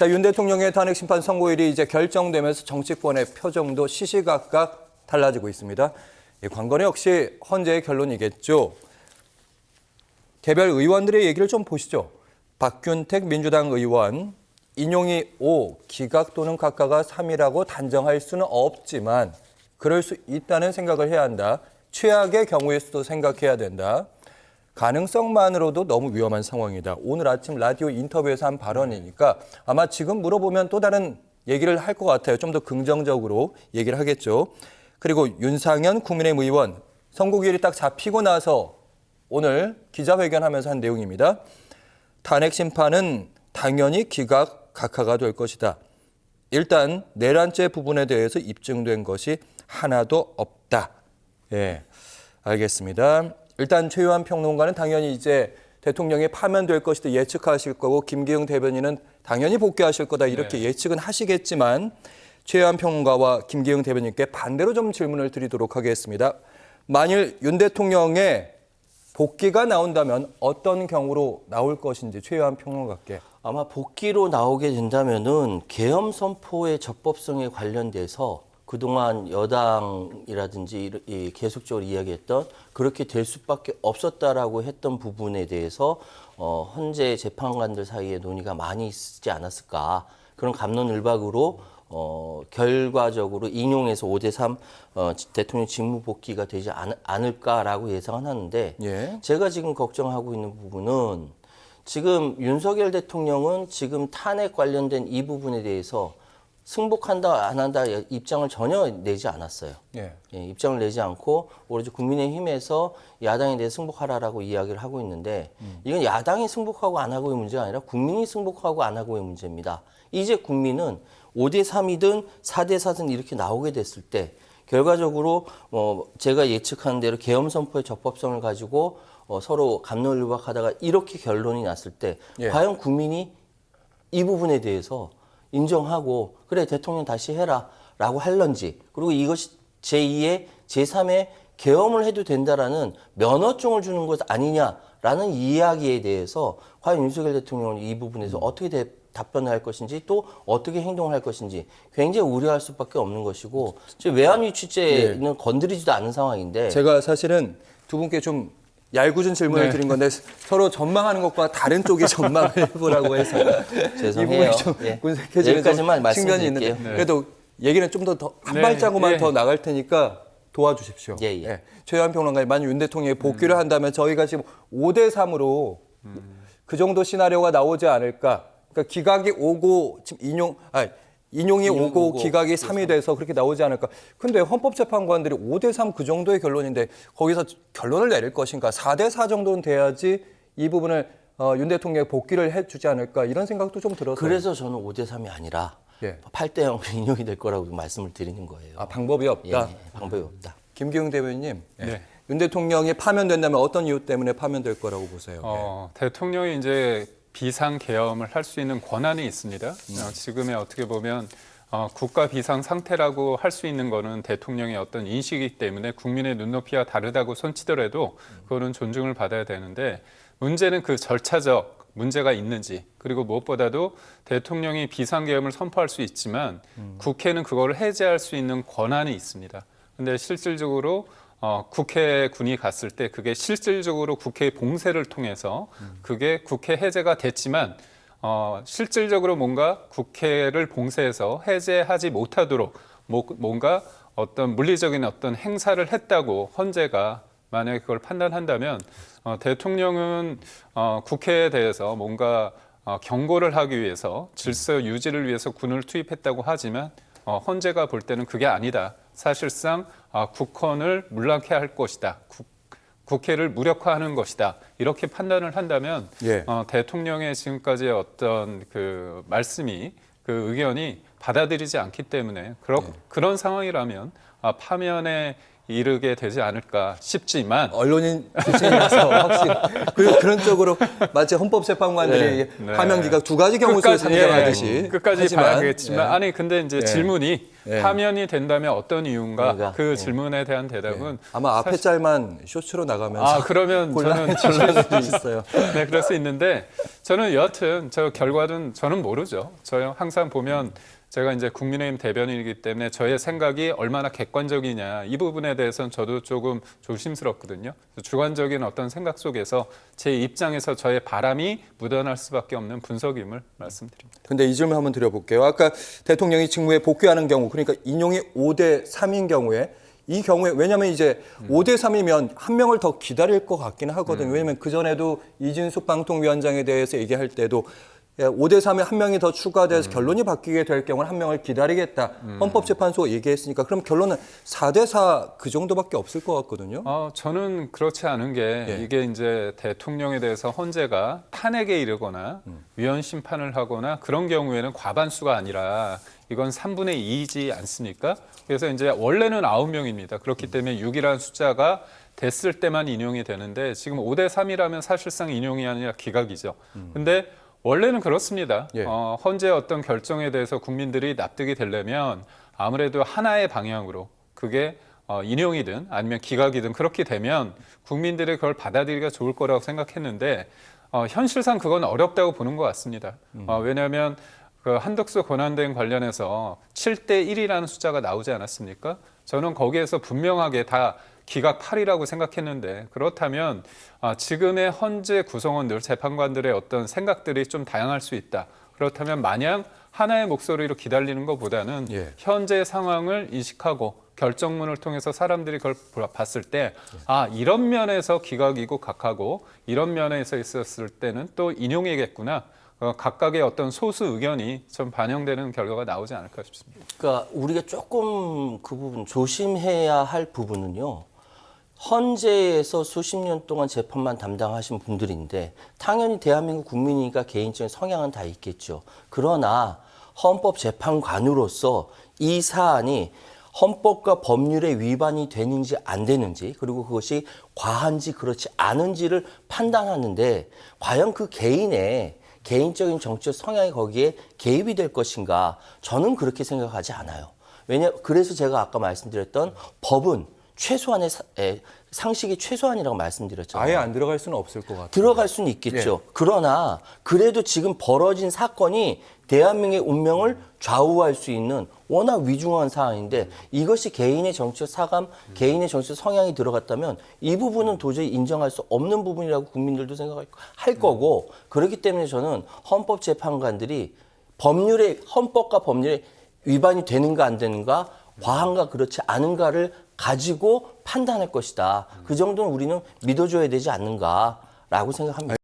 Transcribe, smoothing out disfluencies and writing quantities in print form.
자, 윤 대통령의 탄핵 심판 선고일이 이제 결정되면서 정치권의 표정도 시시각각 달라지고 있습니다. 이 관건은 역시 헌재의 결론이겠죠. 개별 의원들의 얘기를 좀 보시죠. 박균택 민주당 의원, 인용이 5, 기각 또는 각하가 3이라고 단정할 수는 없지만 그럴 수 있다는 생각을 해야 한다. 최악의 경우일 수도 생각해야 된다. 가능성만으로도 너무 위험한 상황이다. 오늘 아침 라디오 인터뷰에서 한 발언이니까 아마 지금 물어보면 또 다른 얘기를 할 것 같아요. 좀 더 긍정적으로 얘기를 하겠죠. 그리고 윤상현 국민의힘 의원, 선고일이 딱 잡히고 나서 오늘 기자회견하면서 한 내용입니다. 탄핵 심판은 당연히 기각, 각하가 될 것이다. 일단 내란죄 부분에 대해서 입증된 것이 하나도 없다. 예, 알겠습니다. 일단 최유한 평론가는 당연히 이제 대통령이 파면될 것이다 예측하실 거고 김기흥 대변인은 당연히 복귀하실 거다 이렇게 예측은 하시겠지만 최유한 평론가와 김기흥 대변인께 반대로 좀 질문을 드리도록 하겠습니다. 만일 윤 대통령의 복귀가 나온다면 어떤 경우로 나올 것인지 최유한 평론가께. 아마 복귀로 나오게 된다면은 계엄 선포의 적법성에 관련돼서 그동안 여당이라든지 계속적으로 이야기했던 그렇게 될 수밖에 없었다라고 했던 부분에 대해서 헌재 재판관들 사이에 논의가 많이 있지 않았을까. 그런 갑론을박으로 결과적으로 인용해서 5대3 대통령 직무 복귀가 되지 않을까라고 예상은 하는데 제가 지금 걱정하고 있는 부분은 지금 윤석열 대통령은 지금 탄핵 관련된 이 부분에 대해서 승복한다 안 한다 입장을 전혀 내지 않았어요. 입장을 내지 않고 오로지 국민의힘에서 야당에 대해 승복하라라고 이야기를 하고 있는데 이건 야당이 승복하고 안 하고의 문제가 아니라 국민이 승복하고 안 하고의 문제입니다. 이제 국민은 5대3이든 4대4든 이렇게 나오게 됐을 때 결과적으로 제가 예측하는 대로 계엄 선포의 적법성을 가지고 서로 갑론을박하다가 이렇게 결론이 났을 때 과연 국민이 이 부분에 대해서 인정하고 그래 대통령 다시 해라 라고 할런지 그리고 이것이 제2의 제3의 계엄을 해도 된다라는 면허증을 주는 것 아니냐라는 이야기에 대해서 과연 윤석열 대통령은 이 부분에서 어떻게 답변을 할 것인지 또 어떻게 행동을 할 것인지 굉장히 우려할 수밖에 없는 것이고 지금 외환위 취재는 건드리지도 않은 상황인데 제가 사실은 두 분께 좀 얄궂은 질문을 드린 건데 서로 전망하는 것과 다른 쪽의 전망을 해보라고 해서 죄송해요. 좀 군색해지는 여기까지만 측면이 있는데 말씀드릴게요. 그래도 얘기는 좀 더 한 발자국만 더 나갈 테니까 도와주십시오. 최유한 평론가님, 만약 윤 대통령이 복귀를 한다면 저희가 지금 5대3으로 그 정도 시나리오가 나오지 않을까. 그러니까 기각이 오고 지금 인용이 오고 기각이 3이 돼서 그렇게 나오지 않을까. 근데 헌법재판관들이 5대3 그 정도의 결론인데 거기서 결론을 내릴 것인가. 4대4 정도는 돼야지 이 부분을 윤 대통령이 복귀를 해주지 않을까. 이런 생각도 좀 들어서요. 그래서 저는 5대3이 아니라 8대0으로 인용이 될 거라고 말씀을 드리는 거예요. 방법이 없다? 방법이 없다. 김기흥 대변인님. 윤 대통령이 파면된다면 어떤 이유 때문에 파면될 거라고 보세요? 대통령이 이제 비상계엄을 할 수 있는 권한이 있습니다. 지금의 어떻게 보면 국가 비상 상태라고 할 수 있는 거는 대통령의 어떤 인식이기 때문에 국민의 눈높이와 다르다고 손치더라도 그거는 존중을 받아야 되는데 문제는 그 절차적 문제가 있는지 그리고 무엇보다도 대통령이 비상계엄을 선포할 수 있지만 국회는 그거를 해제할 수 있는 권한이 있습니다. 근데 실질적으로 국회군이 갔을 때 그게 실질적으로 국회 봉쇄를 통해서 그게 국회 해제가 됐지만 실질적으로 뭔가 국회를 봉쇄해서 해제하지 못하도록 뭔가 어떤 물리적인 어떤 행사를 했다고 헌재가 만약에 그걸 판단한다면 대통령은 국회에 대해서 뭔가 경고를 하기 위해서 질서 유지를 위해서 군을 투입했다고 하지만 헌재가 볼 때는 그게 아니다. 사실상 국헌을 문란케 할 것이다. 국회를 무력화하는 것이다. 이렇게 판단을 한다면 대통령의 지금까지의 어떤 그 말씀이 그 의견이 받아들이지 않기 때문에 그런 상황이라면 파면에 이르게 되지 않을까 싶지만 언론인 출신이라서 확실히 그리고 그런 쪽으로 마치 헌법재판관들이 파면 기각 두 가지 경우 수를 상정하듯이 끝까지 봐야겠지만 아니 근데 이제 질문이 네. 파면이 된다면 어떤 이유인가 그러니까, 그 질문에 대한 대답은 아마 앞에 사실- 짤만 쇼츠로 나가면서 그러면 저는 곤란해질 수도 있어요. 네, 그럴 수 있는데 저는 여하튼 저 결과는 저는 모르죠. 저 항상 보면 제가 이제 국민의힘 대변인이기 때문에 저의 생각이 얼마나 객관적이냐 이 부분에 대해서는 저도 조금 조심스럽거든요. 주관적인 어떤 생각 속에서 제 입장에서 저의 바람이 묻어날 수밖에 없는 분석임을 말씀드립니다. 근데 이 질문 한번 드려볼게요. 아까 대통령이 직무에 복귀하는 경우, 그러니까 인용이 5대 3인 경우에 이 경우에 왜냐하면 이제 5대 3이면 한 명을 더 기다릴 것 같기는 하거든요. 왜냐하면 그전에도 이진숙 방통위원장에 대해서 얘기할 때도 5대 3에 한 명이 더 추가돼서 결론이 바뀌게 될 경우는 한 명을 기다리겠다. 헌법재판소 얘기했으니까 그럼 결론은 4대 4 그 정도밖에 없을 것 같거든요. 저는 그렇지 않은 게 예. 이게 이제 대통령에 대해서 헌재가 탄핵에 이르거나 위헌 심판을 하거나 그런 경우에는 과반수가 아니라 이건 3분의 2이지 않습니까? 그래서 이제 원래는 9명입니다. 그렇기 때문에 6이라는 숫자가 됐을 때만 인용이 되는데 지금 5대 3이라면 사실상 인용이 아니라 기각이죠. 근데 원래는 그렇습니다. 예. 헌재의 어떤 결정에 대해서 국민들이 납득이 되려면 아무래도 하나의 방향으로 그게 인용이든 아니면 기각이든 그렇게 되면 국민들이 그걸 받아들이기가 좋을 거라고 생각했는데 현실상 그건 어렵다고 보는 것 같습니다. 왜냐하면 그 한덕수 권한대행 관련해서 7대 1이라는 숫자가 나오지 않았습니까? 저는 거기에서 분명하게 다 기각 8이라고 생각했는데 그렇다면 지금의 헌재 구성원들, 재판관들의 어떤 생각들이 좀 다양할 수 있다. 그렇다면 마냥 하나의 목소리로 기다리는 것보다는 예. 현재 상황을 인식하고 결정문을 통해서 사람들이 그걸 봤을 때 이런 면에서 기각이고 각하고 이런 면에서 있었을 때는 또 인용이겠구나. 각각의 어떤 소수 의견이 좀 반영되는 결과가 나오지 않을까 싶습니다. 그러니까 우리가 조금 그 부분 조심해야 할 부분은요. 헌재에서 수십 년 동안 재판만 담당하신 분들인데 당연히 대한민국 국민이니까 개인적인 성향은 다 있겠죠. 그러나 헌법재판관으로서 이 사안이 헌법과 법률에 위반이 되는지 안 되는지 그리고 그것이 과한지 그렇지 않은지를 판단하는데 과연 그 개인의 개인적인 정치적 성향이 거기에 개입이 될 것인가 저는 그렇게 생각하지 않아요. 그래서 제가 아까 말씀드렸던 법은 최소한의 상식이 최소한이라고 말씀드렸잖아요. 아예 안 들어갈 수는 없을 것 같아요. 들어갈 수는 있겠죠. 그러나 그래도 지금 벌어진 사건이 대한민국의 운명을 좌우할 수 있는 워낙 위중한 사안인데 이것이 개인의 정치적 사감, 개인의 정치적 성향이 들어갔다면 이 부분은 도저히 인정할 수 없는 부분이라고 국민들도 생각할 거고 그렇기 때문에 저는 헌법재판관들이 헌법과 법률에 위반이 되는가 안 되는가 과한가 그렇지 않은가를 가지고 판단할 것이다. 그 정도는 우리는 믿어줘야 되지 않는가라고 생각합니다.